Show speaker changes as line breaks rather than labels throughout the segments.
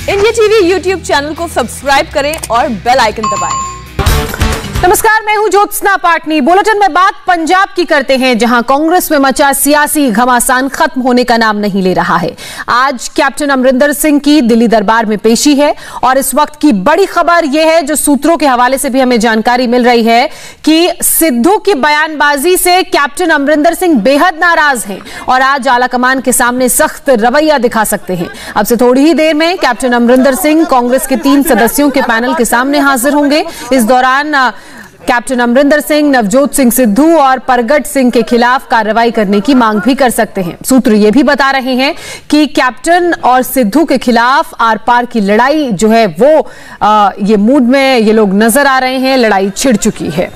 India TV YouTube channel को subscribe करें और बेल आइकन दबाएं।
नमस्कार, मैं हूं ज्योत्सना पाटनी। बुलेटिन में बात पंजाब की करते हैं, जहां कांग्रेस में मचा सियासी घमासान खत्म होने का नाम नहीं ले रहा है। आज कैप्टन अमरिंदर सिंह की दिल्ली दरबार में पेशी है और इस वक्त की बड़ी खबर यह है, जो सूत्रों के हवाले से भी हमें जानकारी मिल रही है, कि सिद्धू की बयानबाजी से कैप्टन अमरिंदर सिंह बेहद नाराज हैं और आज आलाकमान के सामने सख्त रवैया दिखा सकते हैं। अब से थोड़ी ही देर में कैप्टन अमरिंदर सिंह कांग्रेस के 3 सदस्यों के पैनल के सामने हाजिर होंगे। इस दौरान कैप्टन अमरिंदर सिंह नवजोत सिंह सिद्धू और परगट सिंह के खिलाफ कार्रवाई करने की मांग भी कर सकते हैं। सूत्र ये भी बता रहे हैं कि कैप्टन और सिद्धू के खिलाफ आर पार की लड़ाई जो है वो ये मूड में ये लोग नजर आ रहे हैं, लड़ाई छिड़ चुकी है।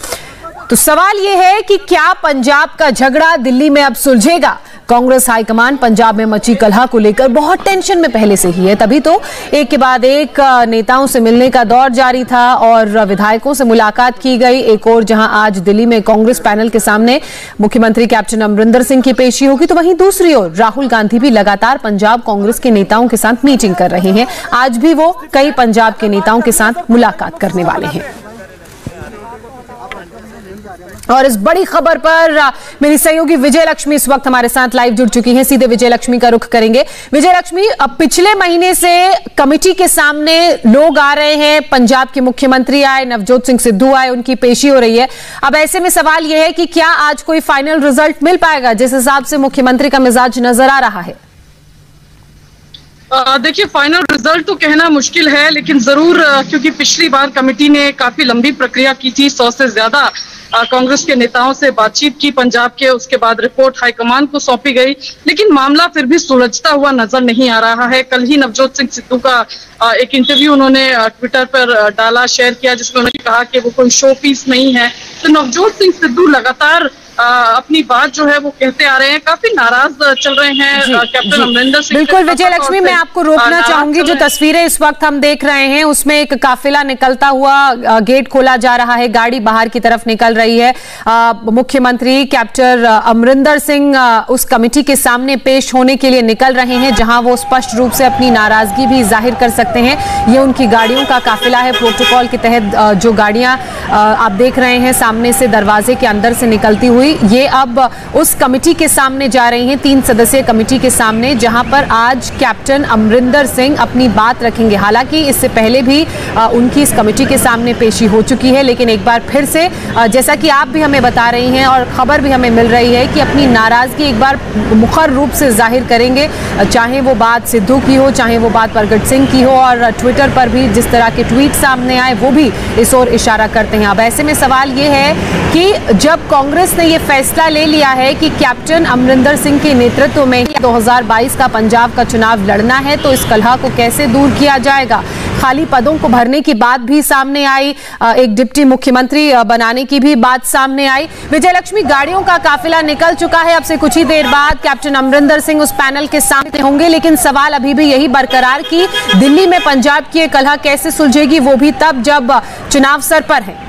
तो सवाल ये है कि क्या पंजाब का झगड़ा दिल्ली में अब सुलझेगा? कांग्रेस हाईकमान पंजाब में मची कलह को लेकर बहुत टेंशन में पहले से ही है, तभी तो एक के बाद एक नेताओं से मिलने का दौर जारी था और विधायकों से मुलाकात की गई। एक और जहां आज दिल्ली में कांग्रेस पैनल के सामने मुख्यमंत्री कैप्टन अमरिंदर सिंह की पेशी होगी, तो वहीं दूसरी ओर राहुल गांधी भी लगातार पंजाब कांग्रेस के नेताओं के साथ मीटिंग कर रहे हैं। आज भी वो कई पंजाब के नेताओं के साथ मुलाकात करने वाले हैं। और इस बड़ी खबर पर मेरी सहयोगी विजय लक्ष्मी इस वक्त हमारे साथ लाइव जुड़ चुकी हैं। सीधे विजय लक्ष्मी का रुख करेंगे। विजय लक्ष्मी, अब पिछले महीने से कमेटी के सामने लोग आ रहे हैं, पंजाब के मुख्यमंत्री आए, नवजोत सिंह सिद्धू आए, उनकी पेशी हो रही है। अब ऐसे में सवाल यह है कि क्या आज कोई फाइनल रिजल्ट मिल पाएगा, जिस हिसाब से मुख्यमंत्री का मिजाज नजर आ रहा है?
देखिए, फाइनल रिजल्ट तो कहना मुश्किल है, लेकिन जरूर, क्योंकि पिछली बार कमेटी ने काफी लंबी प्रक्रिया की थी, 100 से ज्यादा कांग्रेस के नेताओं से बातचीत की पंजाब के, उसके बाद रिपोर्ट हाईकमान को सौंपी गई, लेकिन मामला फिर भी सुलझता हुआ नजर नहीं आ रहा है। कल ही नवजोत सिंह सिद्धू का एक इंटरव्यू उन्होंने ट्विटर पर डाला, शेयर किया, जिसमें उन्होंने कहा कि वो कोई शो पीस नहीं है। तो नवजोत सिंह सिद्धू लगातार अपनी बात जो है वो कहते आ रहे हैं, काफी नाराज चल रहे हैं कैप्टन अमरिंदर सिंह।
बिल्कुल विजय लक्ष्मी, मैं आपको रोकना चाहूंगी। जो तस्वीरें इस वक्त हम देख रहे हैं उसमें एक काफिला निकलता हुआ, गेट खोला जा रहा है, गाड़ी बाहर की तरफ निकल रही है। मुख्यमंत्री कैप्टन अमरिंदर सिंह उस कमेटी के सामने पेश होने के लिए निकल रहे हैं, जहां वो स्पष्ट रूप से अपनी नाराजगी भी जाहिर कर सकते हैं। ये उनकी गाड़ियों का काफिला है। प्रोटोकॉल के तहत जो गाड़ियां आप देख रहे हैं सामने से दरवाजे के अंदर से निकलती हुई, ये अब उस कमेटी के सामने जा रही हैं, 3 सदस्यीय कमेटी के सामने, जहां पर आज कैप्टन अमरिंदर सिंह अपनी बात रखेंगे। हालांकि इससे पहले भी उनकी इस कमेटी के सामने पेशी हो चुकी है, लेकिन एक बार फिर से, जैसा कि आप भी हमें बता रही हैं और खबर भी हमें मिल रही है, कि अपनी नाराजगी एक बार मुखर रूप से जाहिर करेंगे, चाहे वो बात सिद्धू की हो, चाहे वो बात परगट सिंह की हो। और ट्विटर पर भी जिस तरह के ट्वीट सामने आए वो भी इस ओर इशारा करते हैं। अब ऐसे में सवाल ये है कि जब कांग्रेस ने ये फैसला ले लिया है कि कैप्टन अमरिंदर सिंह के नेतृत्व में 2022 का पंजाब का चुनाव लड़ना है, तो इस कलह को कैसे दूर किया जाएगा? खाली पदों को भरने की बात भी सामने आई, एक डिप्टी मुख्यमंत्री बनाने की भी बात सामने आई। विजय लक्ष्मी, गाड़ियों का काफिला निकल चुका है। अब से कुछ ही देर बाद कैप्टन अमरिंदर सिंह उस पैनल के सामने होंगे, लेकिन सवाल अभी भी यही बरकरार कि दिल्ली में पंजाब की कलह कैसे सुलझेगी, वो भी तब जब चुनाव सर पर है।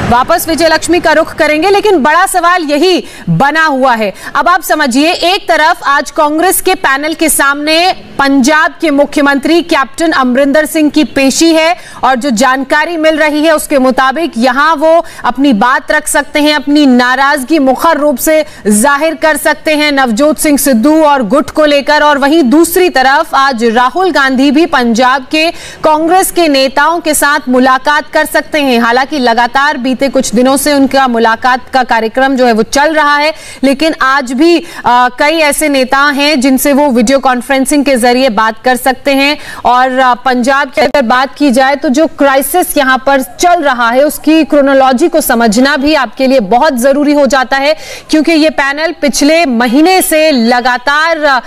वापस विजय लक्ष्मी का रुख करेंगे, लेकिन बड़ा सवाल यही बना हुआ है। अब आप समझिए, एक तरफ आज कांग्रेस के पैनल के सामने पंजाब के मुख्यमंत्री कैप्टन अमरिंदर सिंह की पेशी है और जो जानकारी मिल रही है उसके मुताबिक यहां वो अपनी बात रख सकते हैं, अपनी नाराजगी मुखर रूप से जाहिर कर सकते हैं नवजोत सिंह सिद्धू और गुट को लेकर। और वहीं दूसरी तरफ आज राहुल गांधी भी पंजाब के कांग्रेस के नेताओं के साथ मुलाकात कर सकते हैं। हालांकि लगातार बीते कुछ दिनों से उनका मुलाकात का कार्यक्रम जो है वो चल रहा है, लेकिन आज भी कई ऐसे नेता हैं जिनसे वो वीडियो कॉन्फ्रेंसिंग के जरिए बात कर सकते हैं। और पंजाब की अगर बात की जाए तो जो क्राइसिस यहां पर चल रहा है उसकी क्रोनोलॉजी को समझना भी आपके लिए बहुत जरूरी हो जाता है, क्योंकि ये पैनल पिछले महीने से लगातार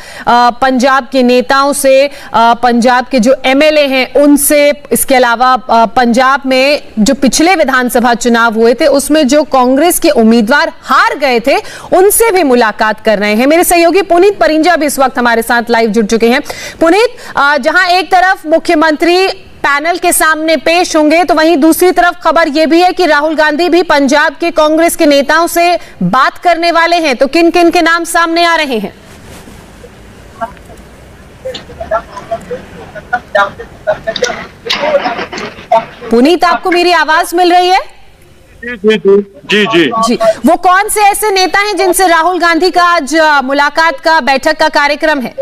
पंजाब के नेताओं से, पंजाब के जो एमएलए हैं उनसे, इसके अलावा पंजाब में जो पिछले विधानसभा चुनाव हुए थे उसमें जो कांग्रेस के उम्मीदवार हार गए थे उनसे भी मुलाकात कर रहे हैं। मेरे सहयोगी पुनीत परिंजा भी इस वक्त हमारे साथ लाइव जुड़ चुके हैं। पुनीत, जहां एक तरफ मुख्यमंत्री पैनल के सामने पेश होंगे, तो वहीं दूसरी तरफ खबर यह भी है कि राहुल गांधी भी पंजाब के कांग्रेस के नेताओं से बात करने वाले हैं, तो किन किन के नाम सामने आ रहे हैं? पुनीत, आपको मेरी आवाज मिल रही है?
जी।
वो कौन से ऐसे नेता हैं जिनसे राहुल गांधी का आज मुलाकात का, बैठक का कार्यक्रम है?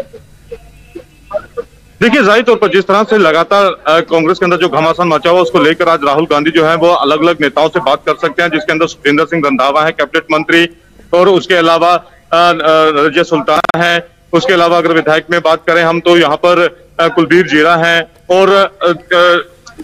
देखिए, जाहिर तौर पर जिस तरह से लगातार कांग्रेस के अंदर जो घमासान मचा हुआ उसको लेकर आज राहुल गांधी जो है वो अलग अलग नेताओं से बात कर सकते हैं, जिसके अंदर सुखजिंदर सिंह रंधावा है कैबिनेट मंत्री, और उसके अलावा रजिया सुल्ताना है। उसके अलावा अगर विधायक में बात करें हम तो यहाँ पर कुलबीर जीरा है और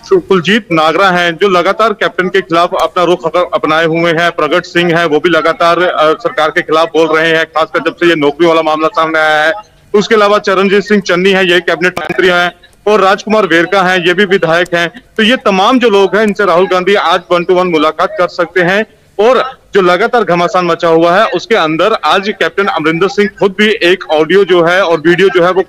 कुलजीत नागरा हैं, जो लगातार कैप्टन के खिलाफ अपना रुख अपनाए हुए हैं। प्रगट सिंह है, वो भी लगातार सरकार के खिलाफ बोल रहे हैं, खासकर जब से ये नौकरी वाला मामला सामने आया है। उसके अलावा चरणजीत सिंह चन्नी है, ये कैबिनेट मंत्री हैं, और राजकुमार वेरका हैं, ये भी विधायक हैं। तो ये तमाम जो लोग हैं इनसे राहुल गांधी आज 1-to-1 मुलाकात कर सकते हैं। और जो लगातार घमासान मचा हुआ है उसके अंदर आज कैप्टन अमरिंदर सिंह खुद भी एक ऑडियो जो है और वीडियो जो है वो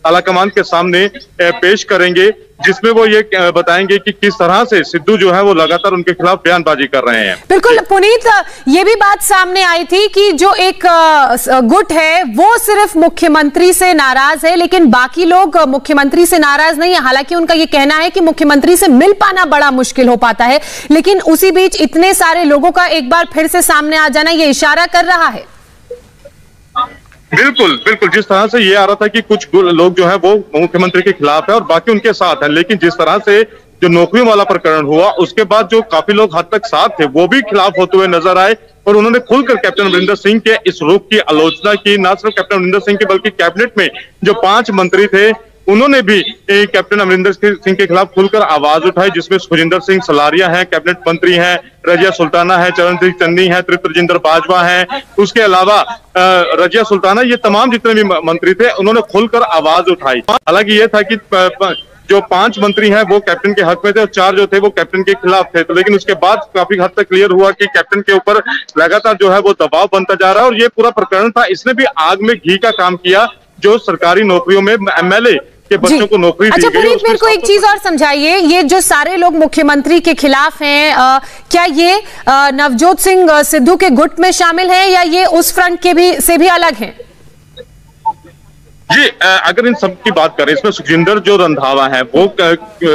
आलाकमान के सामने पेश करेंगे, जिसमें वो ये बताएंगे कि किस तरह से सिद्धू जो है वो लगातार उनके खिलाफ बयानबाजी कर रहे हैं।
बिल्कुल पुनीत, ये भी बात सामने आई थी कि जो एक गुट है वो सिर्फ मुख्यमंत्री से नाराज है, लेकिन बाकी लोग मुख्यमंत्री से नाराज नहीं है। हालांकि उनका ये कहना है कि मुख्यमंत्री से मिल पाना बड़ा मुश्किल हो पाता है, लेकिन उसी बीच इतने सारे लोगों का एक बार फिर से सामने आ जाना ये इशारा कर रहा है।
बिल्कुल, जिस तरह से ये आ रहा था कि कुछ लोग जो है वो मुख्यमंत्री के खिलाफ है और बाकी उनके साथ है, लेकिन जिस तरह से जो नौकरी वाला प्रकरण हुआ उसके बाद जो काफी लोग हद तक साथ थे वो भी खिलाफ होते हुए नजर आए और उन्होंने खुलकर कैप्टन अमरिंदर सिंह के इस रुख की आलोचना की। न सिर्फ कैप्टन अमरिंदर सिंह की बल्कि कैबिनेट में जो 5 मंत्री थे उन्होंने भी कैप्टन अमरिंदर सिंह के खिलाफ खुलकर आवाज उठाई, जिसमें सुखजिंदर सिंह सलारिया है, कैबिनेट मंत्री हैं, रजिया सुल्ताना है, चरणजीत चन्नी है, तृप्त राजेंद्र बाजवा है। उसके अलावा रजिया सुल्ताना, ये तमाम जितने भी मंत्री थे उन्होंने खुलकर आवाज उठाई। हालांकि ये था कि जो 5 मंत्री हैं वो कैप्टन के हक में थे और 4 जो थे वो कैप्टन के खिलाफ थे। तो लेकिन उसके बाद काफी हद तक क्लियर हुआ कि कैप्टन के ऊपर लगातार जो है वो दबाव बनता जा रहा है और ये पूरा प्रकरण था, इसने भी आग में घी का काम किया जो सरकारी नौकरियों में एमएलए के बच्चों को नौकरी दी गई।
अच्छा पुनीत, मेरे को एक चीज और समझाइए, ये जो सारे लोग मुख्यमंत्री के खिलाफ हैं, क्या ये नवजोत सिंह सिद्धू के गुट में शामिल हैं या ये उस फ्रंट के से भी अलग हैं?
जी, अगर इन सब की बात करें, इसमें सुखजिंदर जो रंधावा है वो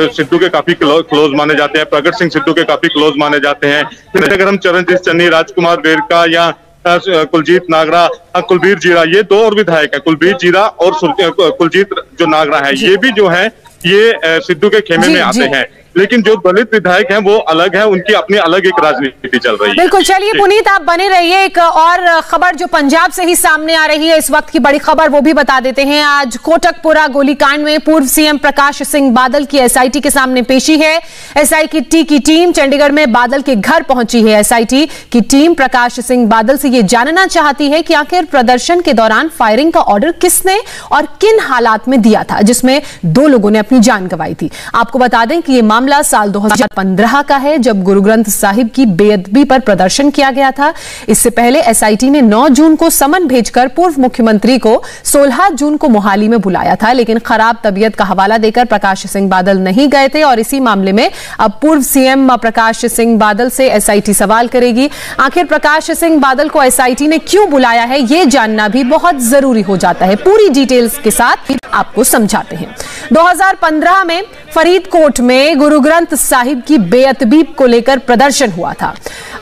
सिद्धू के काफी क्लोज माने जाते हैं, प्रगट सिंह सिद्धू के काफी क्लोज माने जाते हैं। अगर हम चरणजीत चन्नी, राजकुमार वेरका या कुलजीत नागरा, कुलबीर जीरा, ये 2 और विधायक है, कुलबीर जीरा और कुलजीत जो नागरा है, ये भी जो है ये सिद्धू के खेमे में आते हैं। लेकिन जो दलित विधायक हैं वो अलग है, उनकी अपनी अलग एक राजनीति चल रही है।
बिल्कुल, चलिए पुनीत आप बने रहिए। एक और खबर जो पंजाब से ही सामने आ रही है, इस वक्त की बड़ी खबर, वो भी बता देते हैं। आज कोटकपुरा गोलीकांड में पूर्व सीएम प्रकाश सिंह बादल की एसआईटी के सामने पेशी है। एसआईटी की टीम चंडीगढ़ में बादल के घर पहुंची है। एसआईटी की टीम प्रकाश सिंह बादल से यह जानना चाहती है कि आखिर प्रदर्शन के दौरान फायरिंग का ऑर्डर किसने और किन हालात में दिया था, जिसमें 2 लोगों ने अपनी जान गंवाई थी। आपको बता दें कि यह मामला साल 2015 का है, जब गुरु ग्रंथ साहिब की बेअदबी पर प्रदर्शन किया गया था। इससे पहले एसआईटी ने 9 जून को समन भेजकर पूर्व मुख्यमंत्री को 16 जून को मोहाली में बुलाया था, लेकिन खराब तबीयत का हवाला देकर प्रकाश सिंह बादल नहीं गए थे। और इसी मामले में अब पूर्व सीएम प्रकाश सिंह बादल से एसआईटी सवाल करेगी। आखिर प्रकाश सिंह बादल को एसआईटी ने क्यों बुलाया है, यह जानना भी बहुत जरूरी हो जाता है। पूरी डिटेल्स के साथ आपको समझाते हैं। 2015 में फरीदकोट में गुरु ग्रंथ साहिब की बेअदबी को लेकर प्रदर्शन हुआ था।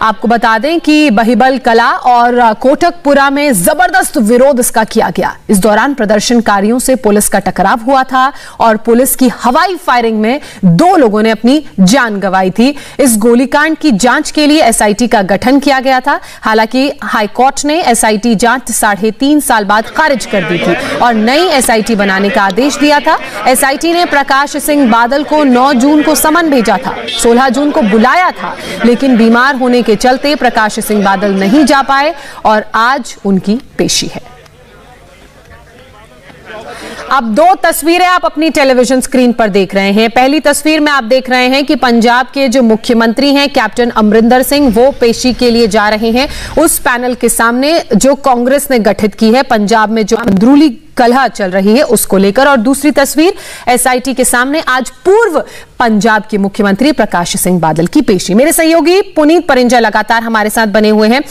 आपको बता दें कि बहिबल कला और कोटकपुरा में जबरदस्त विरोध इसका किया गया। इस दौरान प्रदर्शनकारियों से पुलिस का टकराव हुआ था और पुलिस की हवाई फायरिंग में 2 लोगों ने अपनी जान गंवाई थी। इस गोलीकांड की जांच के लिए एसआईटी का गठन किया गया था। हालांकि हाईकोर्ट ने एसआईटी जांच 3.5 साल बाद खारिज कर दी थी और नई एसआईटी बनाने का आदेश दिया था। एसआईटी ने प्रकाश सिंह बादल को 9 जून को समन भेजा था, 16 जून को बुलाया था, लेकिन बीमार होने के चलते प्रकाश सिंह बादल नहीं जा पाए और आज उनकी पेशी है। अब 2 तस्वीरें आप अपनी टेलीविजन स्क्रीन पर देख रहे हैं। पहली तस्वीर में आप देख रहे हैं कि पंजाब के जो मुख्यमंत्री हैं कैप्टन अमरिंदर सिंह, वो पेशी के लिए जा रहे हैं उस पैनल के सामने जो कांग्रेस ने गठित की है। पंजाब में जो अंदरूनी कलह चल रही है उसको लेकर। और दूसरी तस्वीर एसआईटी के सामने आज पूर्व पंजाब के मुख्यमंत्री प्रकाश सिंह बादल की पेशी। मेरे सहयोगी पुनीत परिंजा लगातार हमारे साथ बने हुए हैं।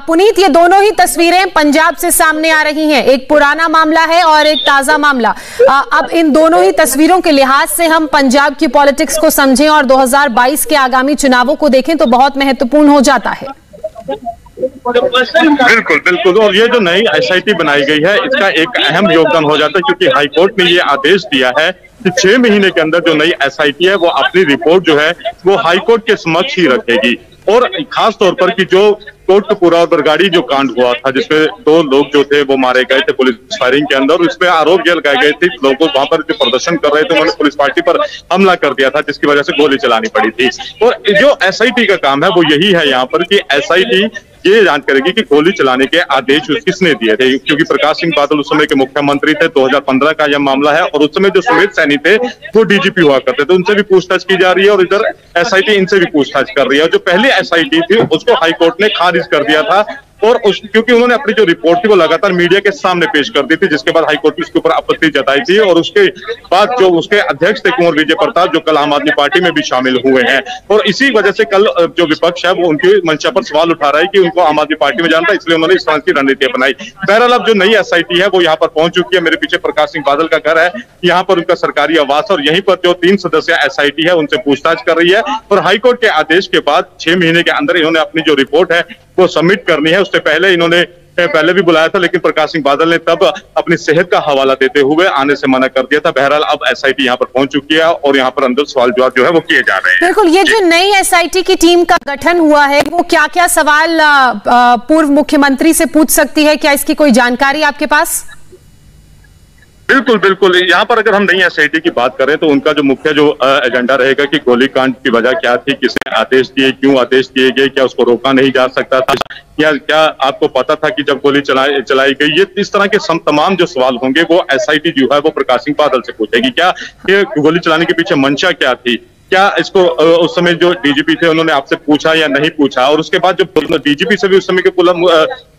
पुनीत, ये दोनों ही तस्वीरें पंजाब से सामने आ रही हैं, एक पुराना मामला है और एक ताजा मामला। अब इन दोनों ही तस्वीरों के लिहाज से हम पंजाब की पॉलिटिक्स को समझें और 2022 के आगामी चुनावों को देखें तो बहुत महत्वपूर्ण हो जाता है।
बिल्कुल बिल्कुल, और ये जो नई एसआईटी बनाई गई है इसका एक अहम योगदान हो जाता है, क्योंकि हाईकोर्ट ने ये आदेश दिया है कि 6 महीने के अंदर जो नई एसआईटी है वो अपनी रिपोर्ट जो है वो हाईकोर्ट के समक्ष ही रखेगी। और खास तौर पर कि जो कोटकपूरा और बरगाड़ी जो कांड हुआ था जिसमें 2 लोग जो थे वो मारे गए थे पुलिस फायरिंग के अंदर, और इसमें आरोप ये लगाए गए थे लोगों वहां पर जो प्रदर्शन कर रहे थे उन्होंने पुलिस पार्टी पर हमला कर दिया था जिसकी वजह से गोली चलानी पड़ी थी। और जो एसआईटी का काम है वो यही है यहाँ पर कि एसआईटी ये जांच करेगी कि गोली चलाने के आदेश किसने दिए थे, क्योंकि प्रकाश सिंह बादल उस समय के मुख्यमंत्री थे। 2015 का यह मामला है और उस समय जो सुमित सैनी थे वो डीजीपी हुआ करते थे, उनसे भी पूछताछ की जा रही है और इधर एसआईटी इनसे भी पूछताछ कर रही है। जो पहली एसआईटी थी उसको हाईकोर्ट ने खारिज कर दिया था और क्योंकि उन्होंने अपनी जो रिपोर्ट थी वो लगातार मीडिया के सामने पेश कर दी थी, जिसके बाद हाईकोर्ट ने उसके ऊपर आपत्ति जताई थी। और उसके बाद जो उसके अध्यक्ष थे कुंवर विजय प्रताप जो कल आम आदमी पार्टी में भी शामिल हुए हैं, और इसी वजह से कल जो विपक्ष है वो उनकी मंशा पर सवाल उठा रहा है कि उनको आम आदमी पार्टी में जाना था, इसलिए उन्होंने इस तरह की रणनीति अपनाई। बहरहाल अब जो नई एसआईटी है वो यहाँ पर पहुंच चुकी है। मेरे पीछे प्रकाश सिंह बादल का घर है, यहाँ पर उनका सरकारी आवास, और यहीं पर जो 3 सदस्यीय एसआईटी है उनसे पूछताछ कर रही है। और हाईकोर्ट के आदेश के बाद 6 महीने के अंदर इन्होंने अपनी जो रिपोर्ट है वो सबमिट करनी है। उससे पहले इन्होंने पहले भी बुलाया था, लेकिन प्रकाश सिंह बादल ने तब अपनी सेहत का हवाला देते हुए आने से मना कर दिया था। बहरहाल अब एसआईटी यहाँ पर पहुंच चुकी है और यहाँ पर अंदर सवाल जवाब जो है वो किए जा रहे हैं।
बिल्कुल, ये जो नई एसआईटी की टीम का गठन हुआ है वो क्या क्या सवाल पूर्व मुख्यमंत्री से पूछ सकती है, क्या इसकी कोई जानकारी आपके पास?
बिल्कुल बिल्कुल, यहाँ पर अगर हम नई एसआईटी की बात करें तो उनका जो मुख्य जो एजेंडा रहेगा कि गोलीकांड की वजह क्या थी, किसने आदेश दिए, क्यों आदेश दिए गए, क्या उसको रोका नहीं जा सकता था, या क्या आपको पता था कि जब गोली चलाई गई। ये इस तरह के तमाम जो सवाल होंगे वो एसआईटी जो है वो प्रकाश सिंह बादल से पूछेगी। क्या ये गोली चलाने के पीछे मंशा क्या थी, क्या इसको उस समय जो डीजीपी थे उन्होंने आपसे पूछा या नहीं पूछा। और उसके बाद जो डीजीपी से भी उस समय के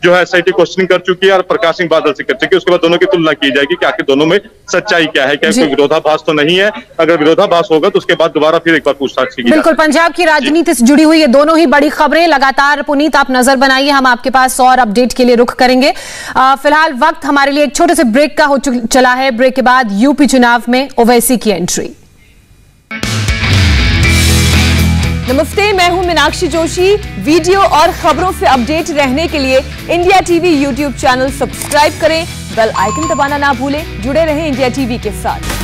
जो है एसआईटी क्वेश्चनिंग कर चुकी है और प्रकाश सिंह बादल से कर चुकी है, उसके बाद दोनों की तुलना की जाएगी कि आखिर दोनों में सच्चाई क्या है, क्या कोई विरोधाभास तो नहीं है। अगर विरोधाभास होगा तो उसके बाद दोबारा फिर एक बार पूछताछ की।
बिल्कुल, पंजाब की राजनीति से जुड़ी हुई ये दोनों ही बड़ी खबरें लगातार पुनीत आप नजर बनाइए, हम आपके पास और अपडेट के लिए रुख करेंगे। फिलहाल वक्त हमारे लिए एक छोटे से ब्रेक का हो चला है। ब्रेक के बाद यूपी चुनाव में ओवैसी की एंट्री।
नमस्ते, मैं हूं मीनाक्षी जोशी। वीडियो और खबरों से अपडेट रहने के लिए India TV YouTube channel subscribe करें, बेल आइकन दबाना ना भूलें। जुड़े रहें इंडिया टीवी के साथ।